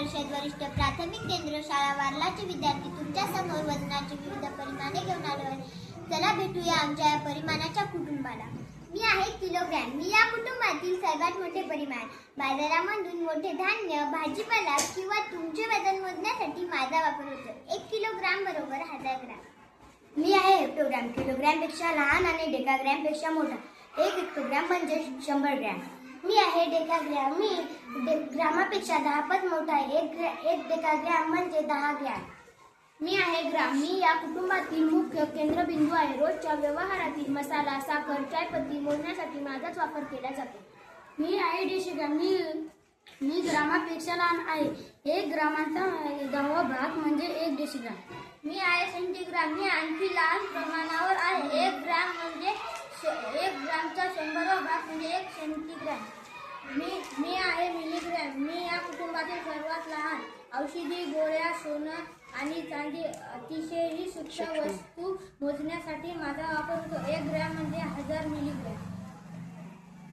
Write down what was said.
परिषद वरिष्ठ प्राथमिक केंद्र शाळा वारलाचे विद्यार्थी तुमच्या समोर वजनाचे विविध परिमाणे घेऊन आलो आहे. चला भेटूया आमच्या या परिमाणाच्या कुटुंबाला. मी आहे किलोग्रॅम. मी या कुटुंबातील सर्वात मोठे परिमाण. बाजारामधून मोठे धान्य, भाजीपाला किंवा तुमचे वजन मोजण्यासाठी माझा वापर होतो. 1 किलोग्राम बरोबर 1000 ग्रॅम. मी आहे हेक्टोग्रॅम. किलोग्रॅमपेक्षा लहान आणि डेकाग्रॅमपेक्षा मोठा. 1 हेक्टोग्रॅम म्हणजे 100 ग्रॅम. मी आहे डेकाग्रॅम. मी ग्रामापेक्षा 10 पट मोठा आहे. 1 डेकाग्रॅम म्हणजे 10 ग्रॅम. मी आहे ग्राम. मी या कुटुंबातील मुख्य केंद्रबिंदू आहे. रोजच्या व्यवहारातील मसाला, साखर, चायपत्ती मोजण्यासाठी माझाच वापर केला जातो. मी आहे डेसिग्राम. मी ग्रामापेक्षा लहान आहे. 1 ग्रामाचा 10वा भाग म्हणजे 1 डेसिग्राम. मी आहे सेंटीग्राम. मी आणखी लहान प्रमाणावर आहे. 1 ग्राम म्हणजे 1 ग्रामचा 100वा भाग म्हणजे 1 सेंटीग्राम. मी आहे मिलीग्रॅम. मी या कुटुंबातील सर्वात लहान. औषधी, गोळ्या, सोनं आणि चांदी अतिशय सूक्ष्म वस्तू मोजण्यासाठी माझा वापर होतो. 1 ग्रॅम म्हणजे 1000 मिलीग्रॅम.